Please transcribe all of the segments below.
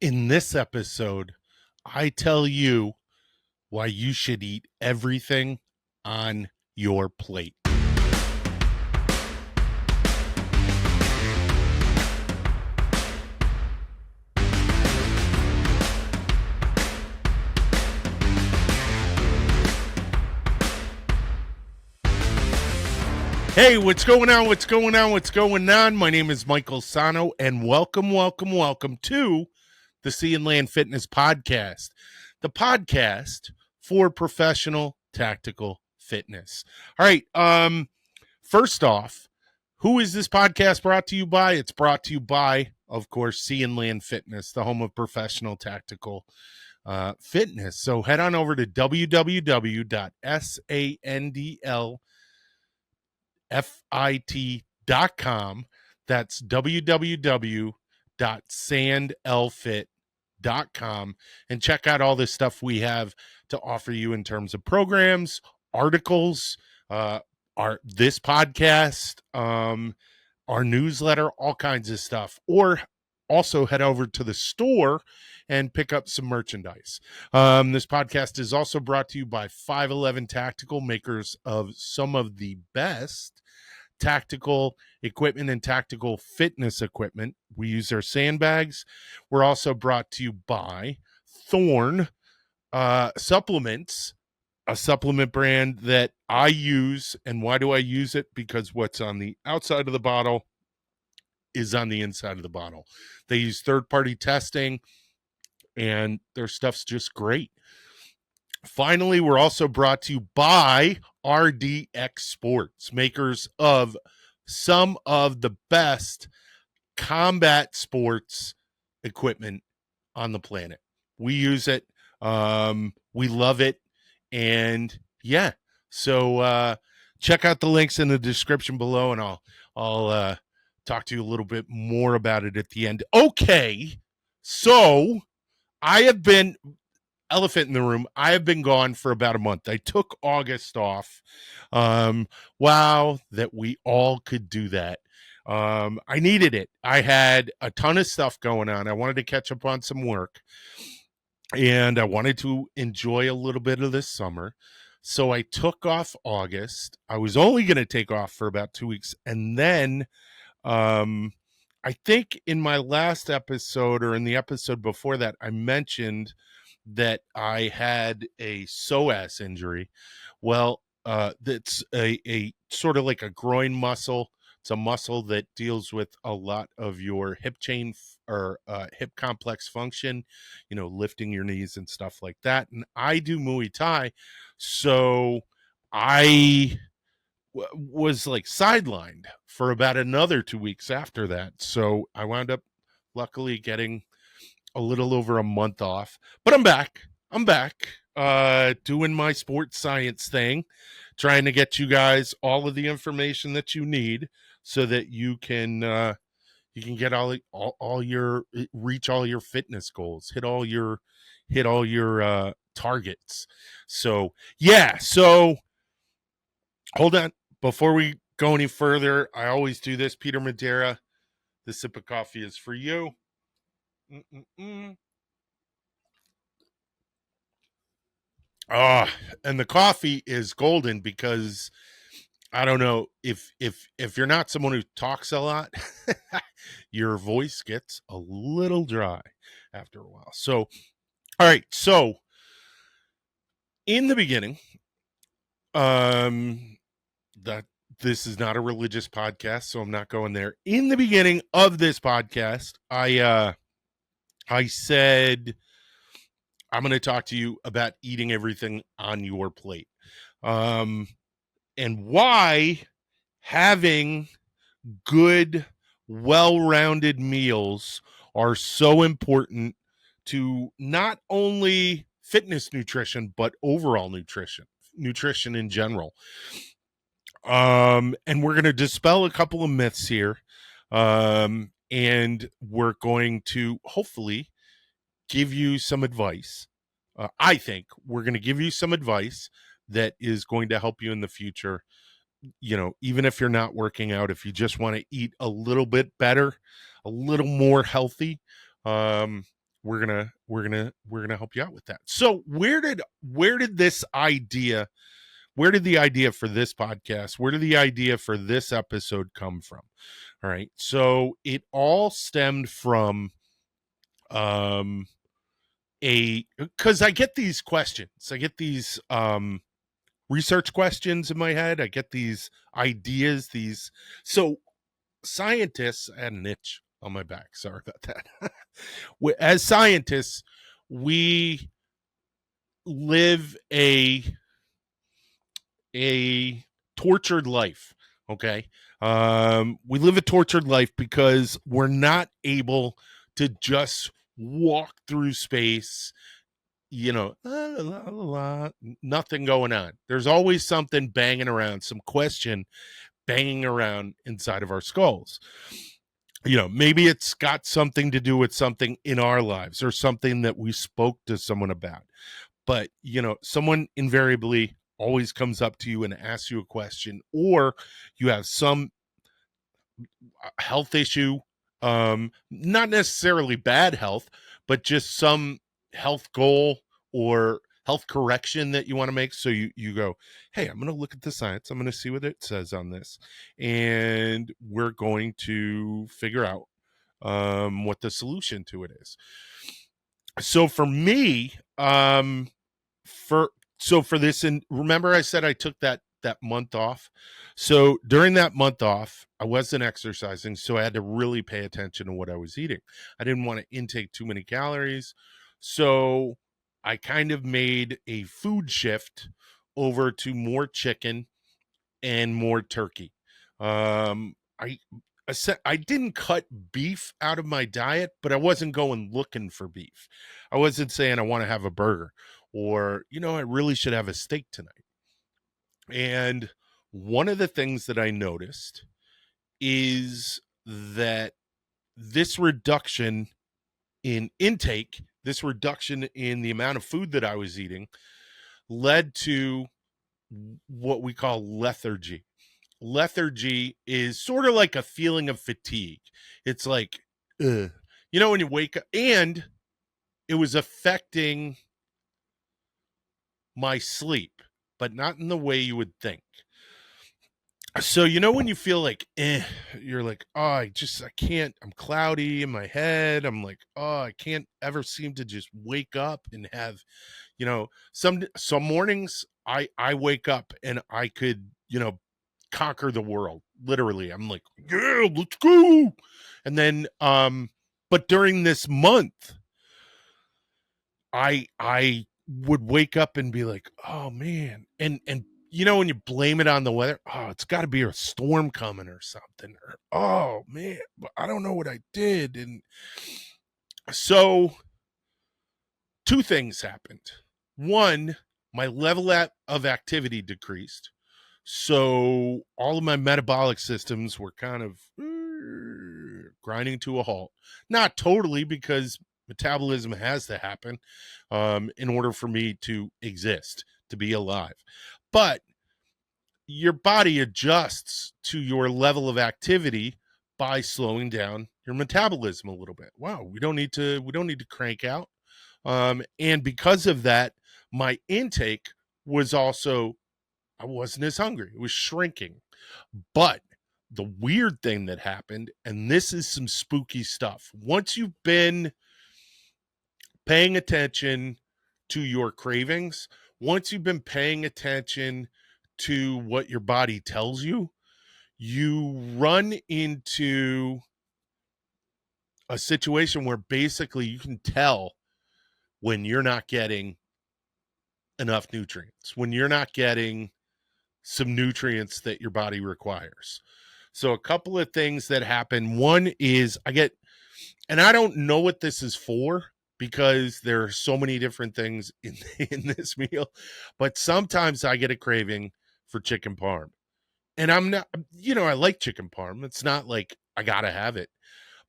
In this episode, I tell you why you should eat everything on your plate. Hey, what's going on? What's going on? What's going on? My name is Michael Sahno, and welcome to the Sea and Land Fitness Podcast, the podcast for professional tactical fitness. All right. First off, who is this podcast brought to you by? It's brought to you by, of course, Sea and Land Fitness, the home of professional tactical fitness. So head on over to www.sandlfit.com. That's www.sandlfit.com, and check out all the stuff we have to offer you in terms of programs, articles, this podcast, our newsletter, all kinds of stuff. Or also head over to the store and pick up some merchandise. This podcast is also brought to you by 511 Tactical, makers of some of the best tactical equipment and tactical fitness equipment. We use their sandbags. We're also brought to you by Thorne Supplements, a supplement brand that I use. And why do I use it? Because what's on the outside of the bottle is on the inside of the bottle. They use third-party testing, and their stuff's just great. Finally, we're also brought to you by RDX Sports, makers of some of the best combat sports equipment on the planet. We use it. We love it. And yeah, so check out the links in the description below, and I'll talk to you a little bit more about it at the end. Okay, so I have been elephant in the room. I have been gone for about a month. I took August off. Wow, that we all could do that. I needed it. I had a ton of stuff going on. I wanted to catch up on some work, and I wanted to enjoy a little bit of this summer. So I took off August. I was only going to take off for about 2 weeks. And then I think in my last episode, or in the episode before that, I mentioned that I had a psoas injury. Well, that's a sort of like a groin muscle. It's a muscle that deals with a lot of your hip chain or hip complex function, lifting your knees and stuff like that. And I do Muay Thai. So I was like sidelined for about another 2 weeks after that. So I wound up luckily getting a little over a month off, but I'm back doing my sports science thing, trying to get you guys all of the information that you need so that you can get all your reach all your fitness goals, hit all your targets. So yeah, so hold on before we go any further. I always do this. Peter Madeira, the sip of coffee is for you. And the coffee is golden because I don't know if you're not someone who talks a lot, your voice gets a little dry after a while. So, all right. So in the beginning, that this is not a religious podcast, so I'm not going there. In the beginning of this podcast, I said I'm going to talk to you about eating everything on your plate, and why having good, well-rounded meals are so important to not only fitness nutrition, but overall nutrition in general. And we're going to dispel a couple of myths here. And we're going to hopefully give you some advice. I think we're going to give you some advice that is going to help you in the future. Even if you're not working out, if you just want to eat a little bit better, a little more healthy, we're gonna help you out with that. So where did the idea for this podcast, where did the idea for this episode come from? All right. So it all stemmed from because I get these questions. I get these research questions in my head. I get these ideas, so scientists, I had an itch on my back. Sorry about that. As scientists, we live a tortured life. Okay. We live a tortured life because we're not able to just walk through space, nothing going on. There's always something banging around, some question banging around inside of our skulls. Maybe it's got something to do with something in our lives or something that we spoke to someone about. But, someone invariably always comes up to you and asks you a question, or you have some health issue, not necessarily bad health, but just some health goal or health correction that you want to make. So you go, hey, I'm going to look at the science. I'm going to see what it says on this. And we're going to figure out what the solution to it is. So for me, for this, and remember I said I took that month off. So during that month off, I wasn't exercising, so I had to really pay attention to what I was eating. I didn't want to intake too many calories, so I kind of made a food shift over to more chicken and more turkey. I didn't cut beef out of my diet, but I wasn't going looking for beef. I wasn't saying I want to have a burger or, I really should have a steak tonight. And one of the things that I noticed is that this reduction in intake, this reduction in the amount of food that I was eating, led to what we call lethargy. Lethargy is sort of like a feeling of fatigue. It's like, when you wake up, and it was affecting my sleep, but not in the way you would think. So, when you feel like, you're like, oh, I can't, I'm cloudy in my head. I'm like, oh, I can't ever seem to just wake up and have, some mornings I wake up and I could, conquer the world. Literally. I'm like, yeah, let's go. And then, but during this month, I would wake up and be like, oh man. And when you blame it on the weather, oh, it's got to be a storm coming or something. Or, oh man, I don't know what I did. And so two things happened. One, my level of activity decreased. So all of my metabolic systems were kind of grinding to a halt. Not totally, because metabolism has to happen in order for me to exist, to be alive. But your body adjusts to your level of activity by slowing down your metabolism a little bit. Wow, we don't need to crank out. And because of that, my intake was also, I wasn't as hungry. It was shrinking. But the weird thing that happened, and this is some spooky stuff, once you've been paying attention to your cravings, once you've been paying attention to what your body tells you, you run into a situation where basically you can tell when you're not getting enough nutrients, when you're not getting some nutrients that your body requires. So a couple of things that happen. One is and I don't know what this is for, because there are so many different things in this meal, but sometimes I get a craving for chicken parm. And I'm not, I like chicken parm. It's not like I got to have it,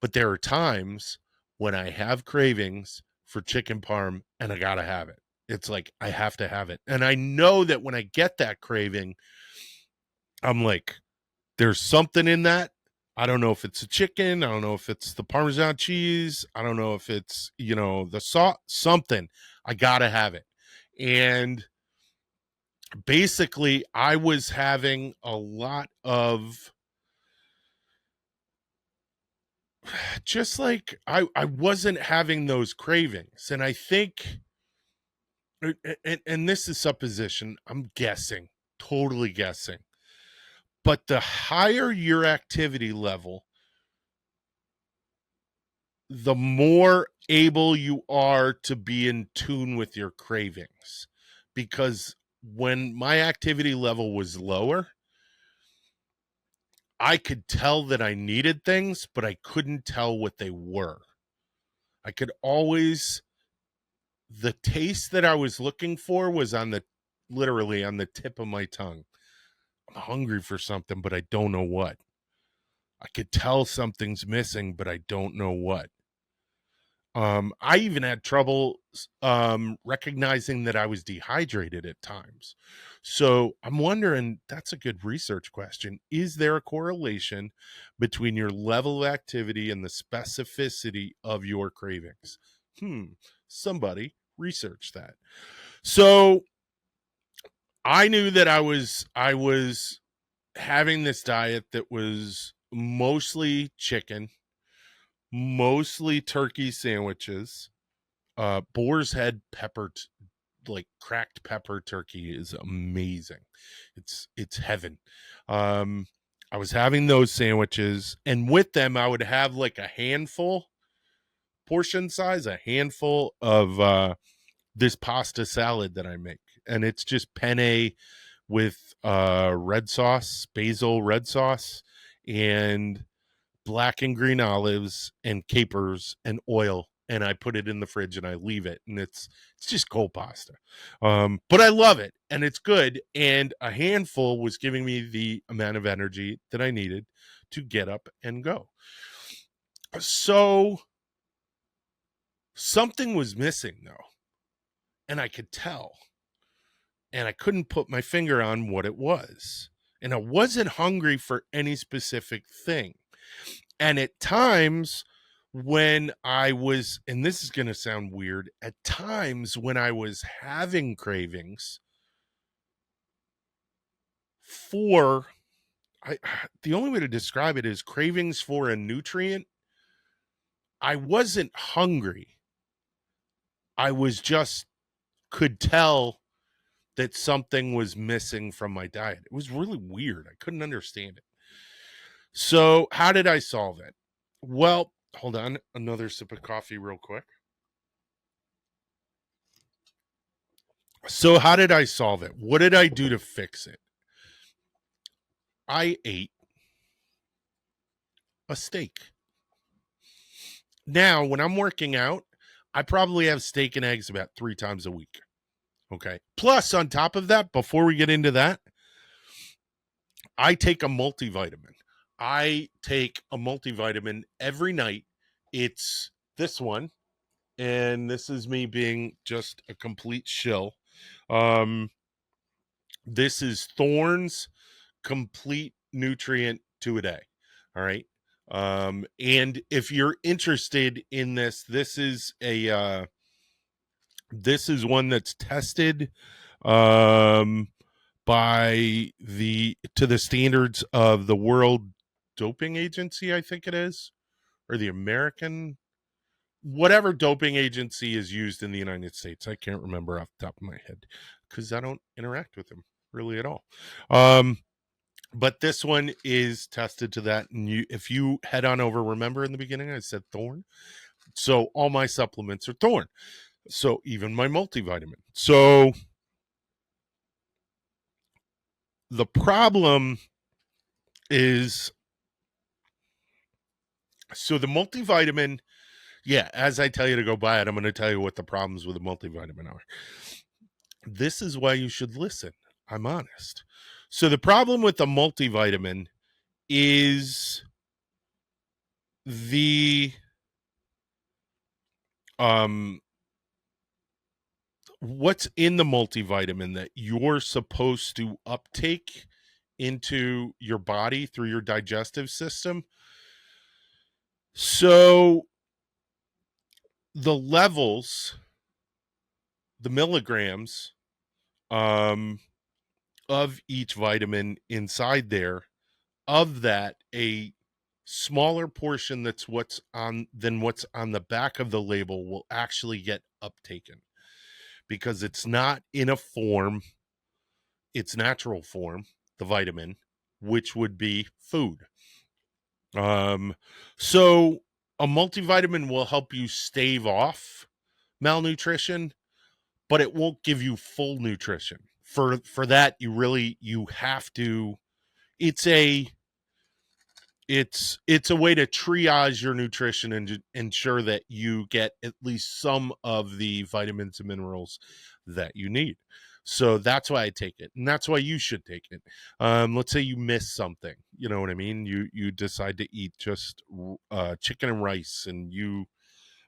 but there are times when I have cravings for chicken parm and I got to have it. It's like, I have to have it. And I know that when I get that craving, I'm like, there's something in that. I don't know if it's a chicken. I don't know if it's the Parmesan cheese. I don't know if it's, the sauce, something. I got to have it. And basically, I was having a lot of just like I wasn't having those cravings. And I think, and this is supposition, I'm guessing, totally guessing. But the higher your activity level, the more able you are to be in tune with your cravings. Because when my activity level was lower, I could tell that I needed things, but I couldn't tell what they were. I could always, the taste that I was looking for was literally on the tip of my tongue. I'm hungry for something, but I don't know what. I could tell something's missing, but I don't know what. I even had trouble recognizing that I was dehydrated at times. So I'm wondering, that's a good research question. Is there a correlation between your level of activity and the specificity of your cravings? Somebody research that. So I knew that I was having this diet that was mostly chicken, mostly turkey sandwiches. Boar's head pepper, like cracked pepper turkey, is amazing. It's heaven. I was having those sandwiches, and with them I would have like a handful, portion size, a handful of this pasta salad that I make. And it's just penne with red sauce, basil red sauce, and black and green olives and capers and oil, and I put it in the fridge and I leave it, and it's just cold pasta. But I love it and it's good, and a handful was giving me the amount of energy that I needed to get up and go. So something was missing though, and I could tell, and I couldn't put my finger on what it was. And I wasn't hungry for any specific thing. And at times when I was, and this is going to sound weird, at times when I was having cravings for, I, the only way to describe it is cravings for a nutrient, I wasn't hungry. I was just, could tell that something was missing from my diet. It was really weird. I couldn't understand it. So how did I solve it? Well, hold on, another sip of coffee real quick. So how did I solve it? What did I do to fix it? I ate a steak. Now, when I'm working out, I probably have steak and eggs about 3 times a week. Okay. Plus, on top of that, before we get into that, I take a multivitamin. I take a multivitamin every night. It's this one, and this is me being just a complete shill. This is Thorne's Complete Nutrient 2 a day. All right. And if you're interested in this, this is one that's tested by to the standards of the World Doping Agency, I think it is, or the American, whatever doping agency is used in the United States. I can't remember off the top of my head because I don't interact with them really at all. But this one is tested to that. And if you head on over, remember in the beginning I said Thorne. So all my supplements are Thorne. So even my multivitamin. So the problem is, so the multivitamin, yeah, as I tell you to go buy it, I'm going to tell you what the problems with the multivitamin are. This is why you should listen. I'm honest. So the problem with the multivitamin is the what's in the multivitamin that you're supposed to uptake into your body through your digestive system So the levels, the milligrams um, of each vitamin inside there, of that, a smaller portion that's what's on than what's on the back of the label will actually get uptaken because it's not in a form, its natural form, the vitamin, which would be food. Um, so a multivitamin will help you stave off malnutrition, but it won't give you full nutrition. For that, you have to. It's a it's a way to triage your nutrition and to ensure that you get at least some of the vitamins and minerals that you need. So that's why I take it, and that's why you should take it. Let's say you miss something, you know what I mean. You decide to eat just chicken and rice, and you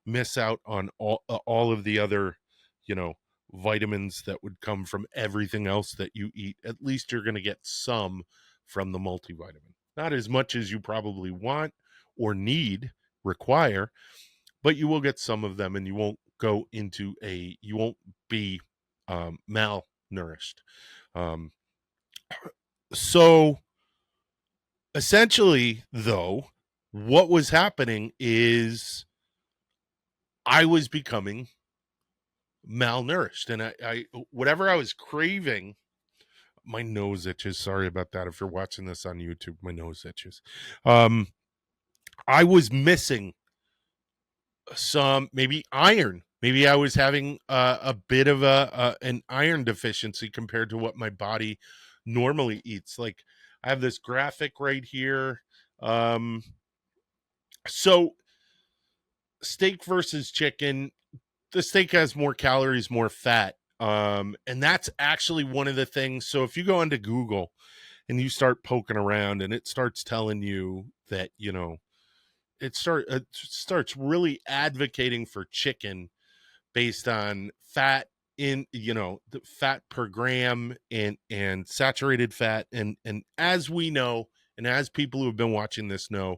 miss out on all of the other, you know, vitamins that would come from everything else that you eat. At least you're going to get some from the multivitamin. Not as much as you probably want or need, require, but you will get some of them, and you won't go into you won't be malnourished. Um, so essentially, though, what was happening is I was becoming malnourished, and I whatever I was craving, my nose itches. Sorry about that. If you're watching this on YouTube, my nose itches. Um, I was missing some, maybe iron. Maybe I was having a bit of an iron deficiency compared to what my body normally eats. Like I have this graphic right here. Um, so steak versus chicken, the steak has more calories, more fat. And that's actually one of the things. So if you go onto Google and you start poking around and it starts telling you that, you know, it starts really advocating for chicken based on fat in, you know, the fat per gram and saturated fat. And as we know, and as people who have been watching this know,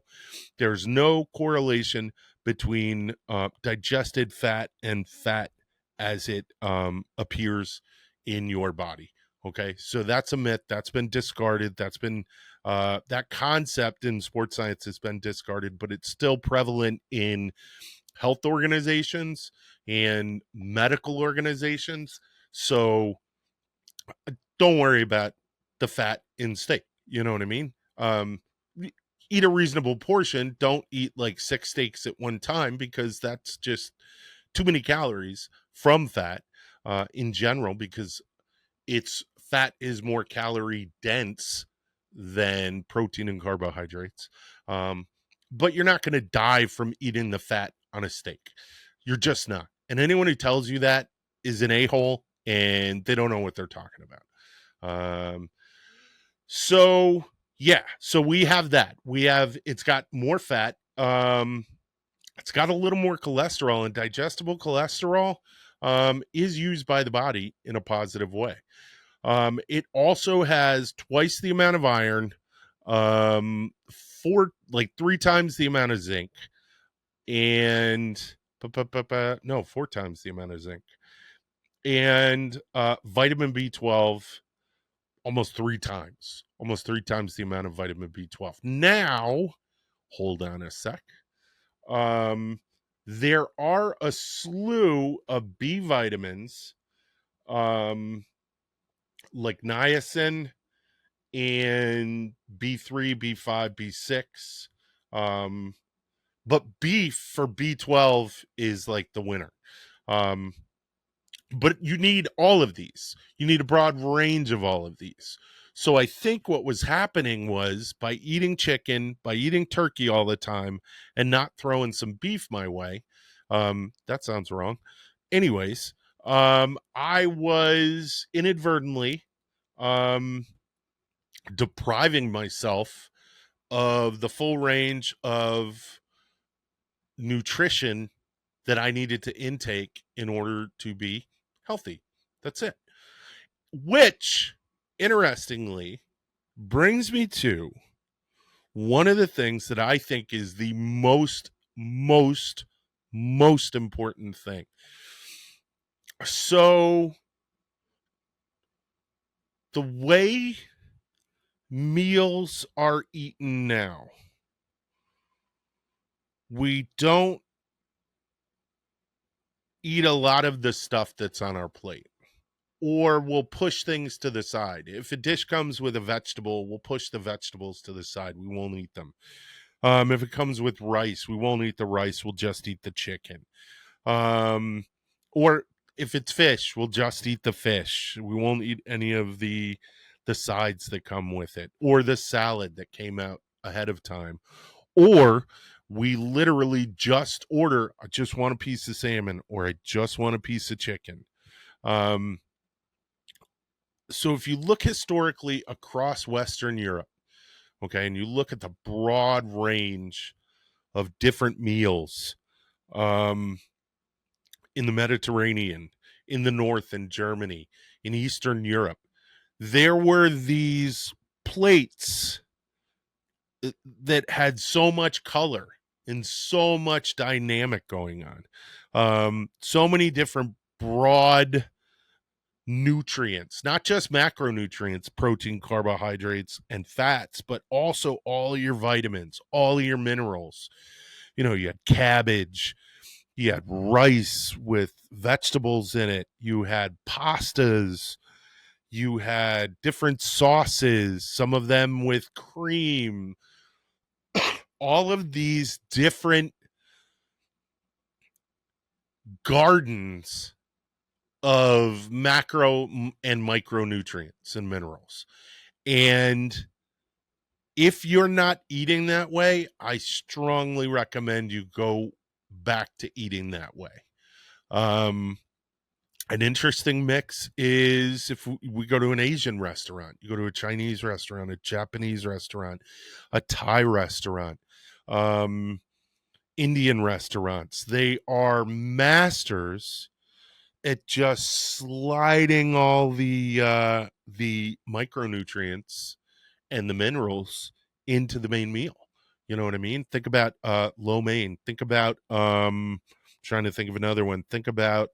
there's no correlation between digested fat and fat as it appears in your body. Okay, so that's a myth that's been discarded. That's been that concept in sports science has been discarded, but it's still prevalent in health organizations and medical organizations. So don't worry about the fat in steak. You know what I mean? Eat a reasonable portion. Don't eat like 6 steaks at one time because that's just too many calories from fat in general, because it's fat is more calorie dense than protein and carbohydrates. Um, but you're not going to die from eating the fat on a steak. You're just not. And anyone who tells you that is an a-hole and they don't know what they're talking about. So yeah, so we have that. It's got more fat. It's got a little more cholesterol, and digestible cholesterol is used by the body in a positive way. It also has twice the amount of iron, three times the amount of zinc, and no, 4 times the amount of zinc, and vitamin B12 almost three times the amount of vitamin B12. Now, hold on a sec. There are a slew of B vitamins, like niacin and B3, B5, B6. But beef for B12 is like the winner. Um, but you need all of these. You need a broad range of all of these. So I think what was happening was, by eating chicken, by eating turkey all the time, and not throwing some beef my way, that sounds wrong. Anyways, I was inadvertently um, depriving myself of the full range of nutrition that I needed to intake in order to be healthy. That's it. Which, interestingly, brings me to one of the things that I think is the most most important thing. So the way meals are eaten now, we don't eat a lot of the stuff that's on our plate, or we'll push things to the side. If a dish comes with a vegetable, we'll push the vegetables to the side. We won't eat them. If it comes with rice, we won't eat the rice. We'll just eat the chicken. Or if it's fish, we'll just eat the fish. We won't eat any of the sides that come with it, or the salad that came out ahead of time. Or we literally just order, I just want a piece of salmon, or I just want a piece of chicken. So if you look historically across Western Europe, okay, and you look at the broad range of different meals, in the Mediterranean, in the north, in Germany, in Eastern Europe, there were these plates that had so much color and so much dynamic going on. So many different broad nutrients, not just macronutrients, protein, carbohydrates, and fats, but also all your vitamins, all your minerals. You had cabbage, you had rice with vegetables in it, you had pastas, you had different sauces, some of them with cream, all of these different gardens of macro and micronutrients and minerals. And if you're not eating that way, I strongly recommend you go back to eating that way. An interesting mix is if we go to an Asian restaurant, you go to a Chinese restaurant, a Japanese restaurant, a Thai restaurant, Indian restaurants. They are masters at just sliding all the micronutrients and the minerals into the main meal. You know what I mean? Think about lo mein. Think about trying to think of another one. Think about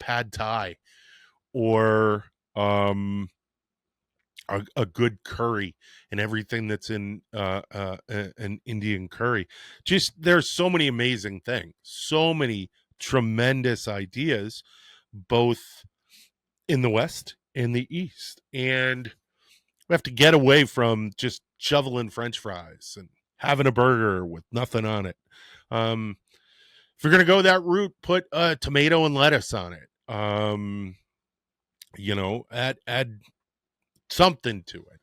pad thai, or a good curry, and everything that's in an Indian curry. Just there's so many amazing things, so many tremendous ideas, both in the West and the East. And we have to get away from just shoveling French fries and having a burger with nothing on it. If you're going to go that route, put tomato and lettuce on it. Add something to it.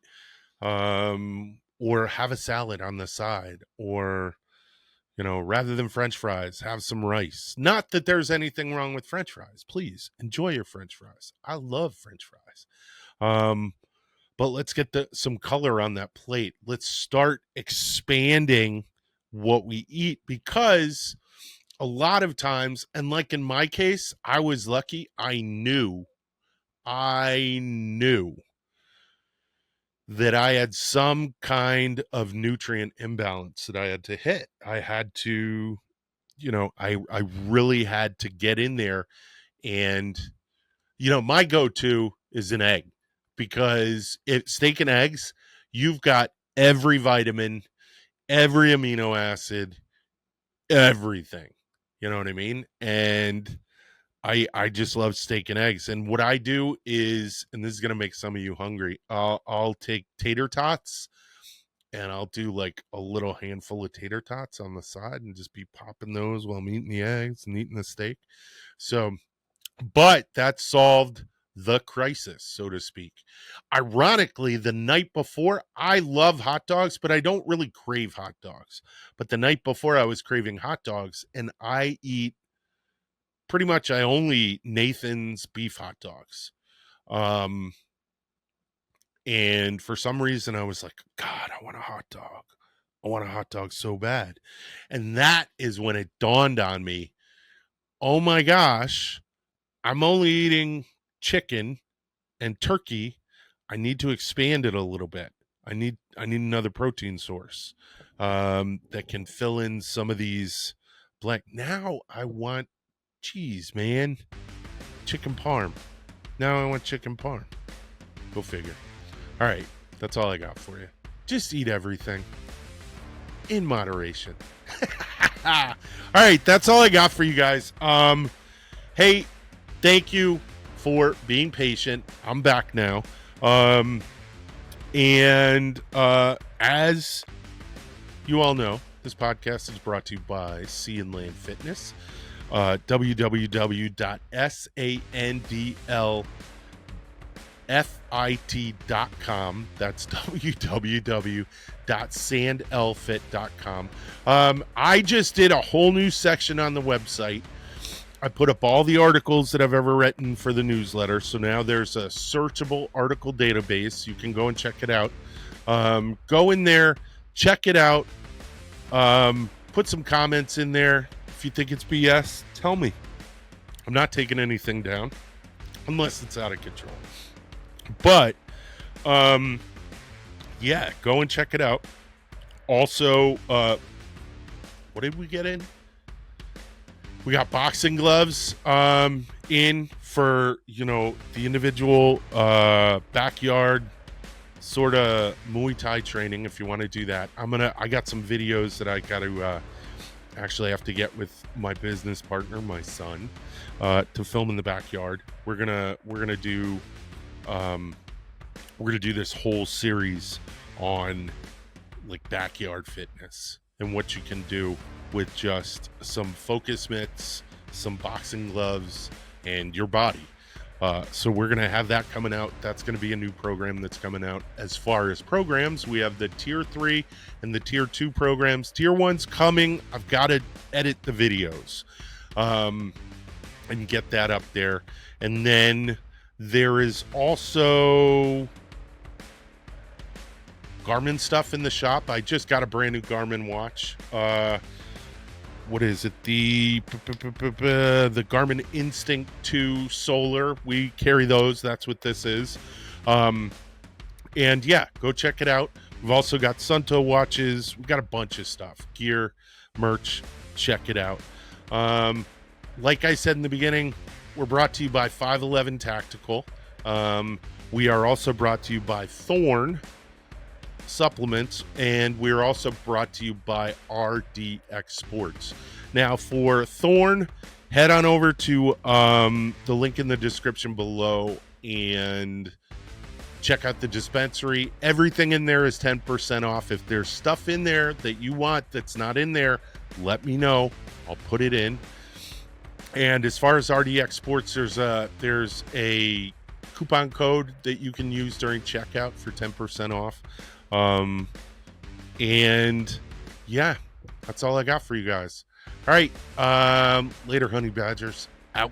Or have a salad on the side, or rather than French fries, have some rice. Not that there's anything wrong with French fries. Please enjoy your French fries. I love French fries. But let's get some color on that plate. Let's start expanding what we eat, because a lot of times, and like in my case, I was lucky. I knew that I had some kind of nutrient imbalance that I had to hit. I had to, I really had to get in there. And, my go-to is an egg, because steak and eggs, you've got every vitamin, every amino acid, everything. You know what I mean? And I just love steak and eggs. And what I do is, and this is gonna make some of you hungry, I'll take tater tots, and I'll do like a little handful of tater tots on the side and just be popping those while I'm eating the eggs and eating the steak. So, but that solved the crisis, so to speak. Ironically, the night before, I love hot dogs, but I don't really crave hot dogs. But the night before, I was craving hot dogs, and I only eat Nathan's beef hot dogs. And for some reason I was like, God, I want a hot dog. I want a hot dog so bad. And that is when it dawned on me, oh my gosh, I'm only eating chicken and turkey. I need to expand it a little bit. I need another protein source that can fill in some of these blank. Now I want cheese, man. Chicken parm. Now I want chicken parm. Go figure. All right, that's all I got for you. Just eat everything in moderation. All right, that's all I got for you guys. Hey, thank you for being patient. I'm back now. As you all know, this podcast is brought to you by Sea and Land Fitness. www.sandlfit.com. That's www.sandlfit.com. I just did a whole new section on the website. I put up all the articles that I've ever written for the newsletter. So now there's a searchable article database. You can go and check it out. Go in there, check it out. Put some comments in there. If you think it's BS, tell me. I'm not taking anything down unless it's out of control. But, yeah, go and check it out. Also, what did we get in? We got boxing gloves in for, the individual backyard sort of Muay Thai training if you want to do that. I got some videos that I got to actually have to get with my business partner, my son, to film in the backyard. We're gonna do this whole series on like backyard fitness and what you can do with just some focus mitts, some boxing gloves, and your body. So we're going to have that coming out. That's going to be a new program that's coming out. As far as programs, we have the Tier 3 and the Tier 2 programs. Tier 1's coming. I've got to edit the videos and get that up there. And then there is also Garmin stuff in the shop. I just got a brand new Garmin watch. What is it? The Garmin Instinct 2 Solar. We carry those. That's what this is. And yeah, go check it out. We've also got Sunto watches. We've got a bunch of stuff. Gear, merch. Check it out. Like I said in the beginning, we're brought to you by 511 Tactical. We are also brought to you by Thorne Supplements, and we're also brought to you by RDX Sports. Now for Thorne, head on over to the link in the description below and check out the dispensary. Everything in there is 10% off. If there's stuff in there that you want that's not in there, let me know. I'll put it in. And as far as RDX Sports, there's a coupon code that you can use during checkout for 10% off. And yeah, that's all I got for you guys. All right. Later, honey badgers. Out.